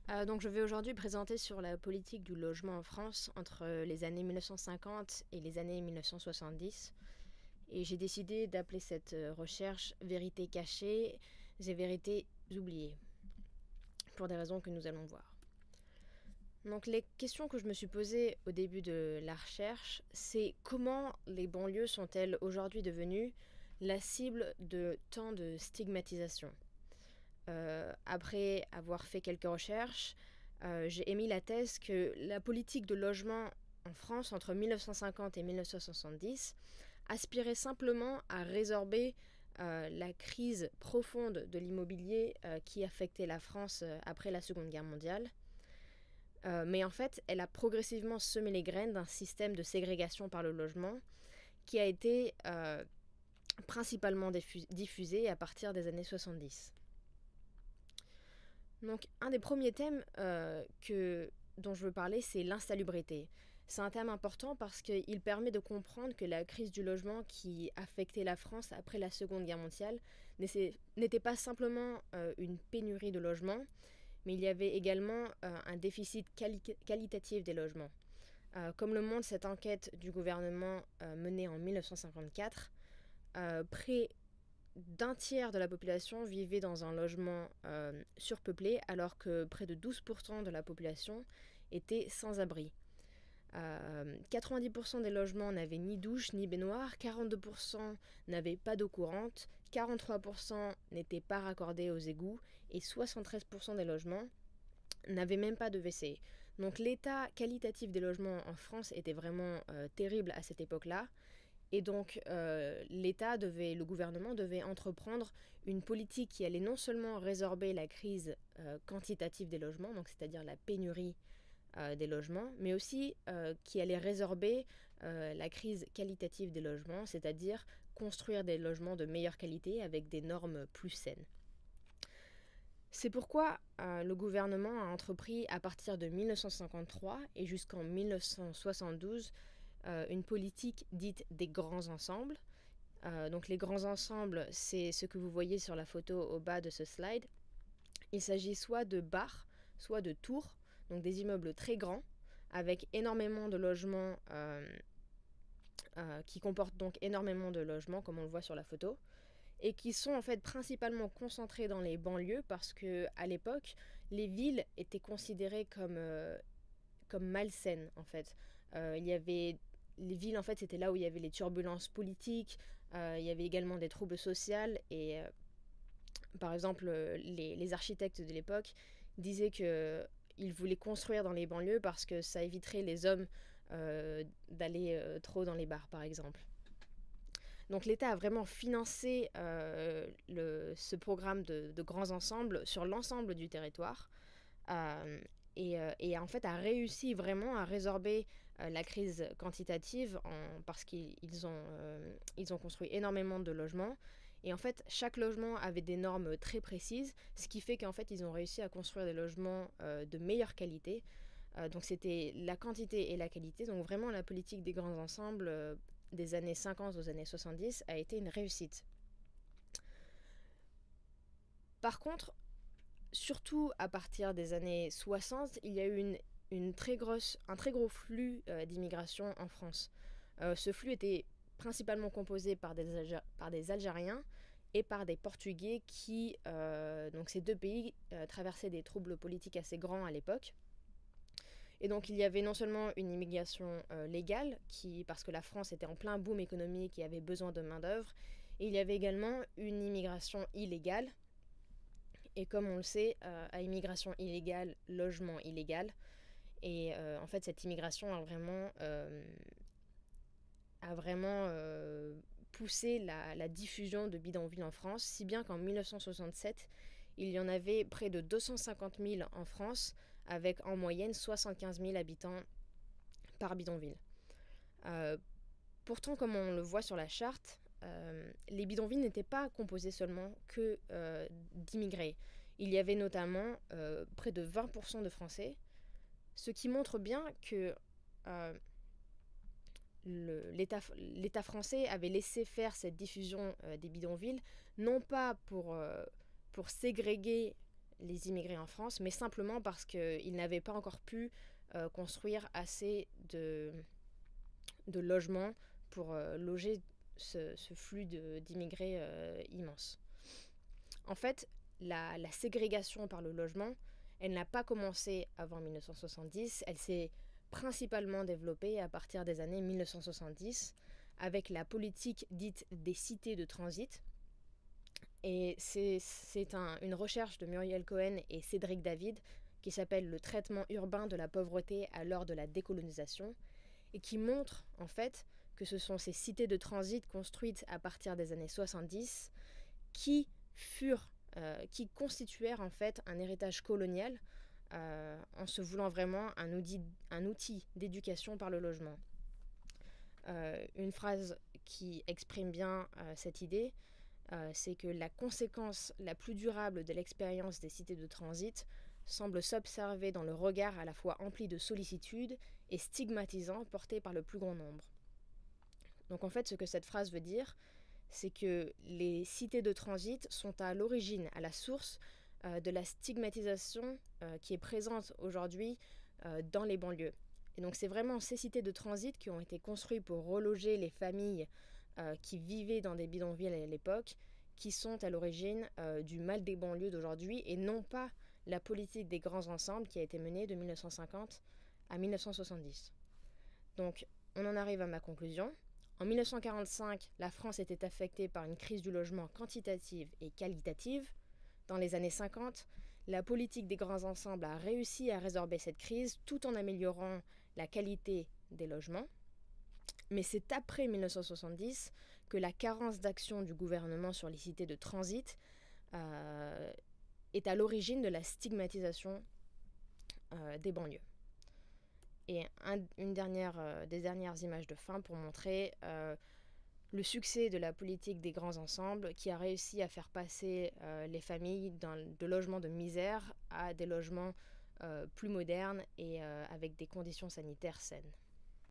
Donc je vais aujourd'hui présenter sur la politique du logement en France entre les années 1950 et les années 1970. Et j'ai décidé d'appeler cette recherche Vérités cachées et vérités oubliées, pour des raisons que nous allons voir. Donc les questions que je me suis posées au début de la recherche, c'est comment les banlieues sont-elles aujourd'hui devenues la cible de tant de stigmatisation. Après avoir fait quelques recherches, j'ai émis la thèse que la politique de logement en France entre 1950 et 1970 aspirait simplement à résorber la crise profonde de l'immobilier qui affectait la France après la Seconde Guerre mondiale. Mais en fait, elle a progressivement semé les graines d'un système de ségrégation par le logement qui a été principalement diffusé à partir des années 70. Donc, un des premiers thèmes dont je veux parler, c'est l'insalubrité. C'est un thème important parce qu'il permet de comprendre que la crise du logement qui affectait la France après la Seconde Guerre mondiale n'était pas simplement une pénurie de logements, mais il y avait également un déficit qualitatif des logements. Comme le montre cette enquête du gouvernement menée en 1954, près d'un tiers de la population vivait dans un logement surpeuplé, alors que près de 12% de la population était sans abri. 90% des logements n'avaient ni douche ni baignoire, 42% n'avaient pas d'eau courante, 43% n'étaient pas raccordés aux égouts et 73% des logements n'avaient même pas de WC. Donc l'état qualitatif des logements en France était vraiment terrible à cette époque-là. Et donc le gouvernement devait entreprendre une politique qui allait non seulement résorber la crise quantitative des logements, donc c'est-à-dire la pénurie des logements, mais aussi qui allait résorber la crise qualitative des logements, c'est-à-dire construire des logements de meilleure qualité avec des normes plus saines. C'est pourquoi le gouvernement a entrepris à partir de 1953 et jusqu'en 1972 une politique dite des grands ensembles. Donc les grands ensembles, c'est ce que vous voyez sur la photo au bas de ce slide. Il s'agit soit de bars, soit de tours, donc des immeubles très grands, avec énormément de logements, qui comportent donc énormément de logements, comme on le voit sur la photo, et qui sont en fait principalement concentrés dans les banlieues parce que à l'époque, les villes étaient considérées comme malsaines en fait. Il y avait les villes en fait c'était là où il y avait les turbulences politiques, il y avait également des troubles sociaux et par exemple les architectes de l'époque disaient que ils voulaient construire dans les banlieues parce que ça éviterait les hommes d'aller trop dans les bars par exemple. Donc l'État a vraiment financé ce programme de grands ensembles sur l'ensemble du territoire. Euh, et en fait a réussi vraiment à résorber la crise quantitative parce ils ont construit énormément de logements. Et en fait, chaque logement avait des normes très précises, ce qui fait qu'en fait, ils ont réussi à construire des logements de meilleure qualité. Donc c'était la quantité et la qualité. Donc vraiment, la politique des grands ensembles des années 50 aux années 70 a été une réussite. Par contre, surtout à partir des années 60, il y a eu un très gros flux d'immigration en France. Ce flux était principalement composé par des Algériens et par des Portugais donc ces deux pays traversaient des troubles politiques assez grands à l'époque. Et donc il y avait non seulement une immigration légale, parce que la France était en plein boom économique et avait besoin de main-d'œuvre, et il y avait également une immigration illégale. Et comme on le sait, à immigration illégale, logement illégal. Et en fait, cette immigration a vraiment poussé la diffusion de bidonvilles en France, si bien qu'en 1967, il y en avait près de 250 000 en France, avec en moyenne 75 000 habitants par bidonville. Euh, Pourtant, comme on le voit sur la charte, les bidonvilles n'étaient pas composés seulement que d'immigrés. Il y avait notamment près de 20% de Français, ce qui montre bien que l'État français avait laissé faire cette diffusion des bidonvilles, non pas pour ségréguer les immigrés en France, mais simplement parce qu'ils n'avaient pas encore pu construire assez de logements pour loger ce flux d'immigrés immense. En fait, la ségrégation par le logement, elle n'a pas commencé avant 1970, elle s'est principalement développée à partir des années 1970 avec la politique dite des cités de transit. Et c'est une recherche de Muriel Cohen et Cédric David qui s'appelle Le traitement urbain de la pauvreté à l'heure de la décolonisation et qui montre en fait que ce sont ces cités de transit construites à partir des années 70 qui constituèrent en fait un héritage colonial en se voulant vraiment un outil d'éducation par le logement. Une phrase qui exprime bien cette idée, c'est que la conséquence la plus durable de l'expérience des cités de transit semble s'observer dans le regard à la fois empli de sollicitude et stigmatisant porté par le plus grand nombre. Donc en fait, ce que cette phrase veut dire, c'est que les cités de transit sont à l'origine, à la source de la stigmatisation qui est présente aujourd'hui dans les banlieues. Et donc c'est vraiment ces cités de transit qui ont été construites pour reloger les familles qui vivaient dans des bidonvilles à l'époque, qui sont à l'origine du mal des banlieues d'aujourd'hui et non pas la politique des grands ensembles qui a été menée de 1950 à 1970. Donc on en arrive à ma conclusion. En 1945, la France était affectée par une crise du logement quantitative et qualitative. Dans les années 50, la politique des grands ensembles a réussi à résorber cette crise tout en améliorant la qualité des logements. Mais c'est après 1970 que la carence d'action du gouvernement sur les cités de transit est à l'origine de la stigmatisation des banlieues. Et des dernières images de fin pour montrer le succès de la politique des grands ensembles qui a réussi à faire passer les familles de logements de misère à des logements plus modernes et avec des conditions sanitaires saines.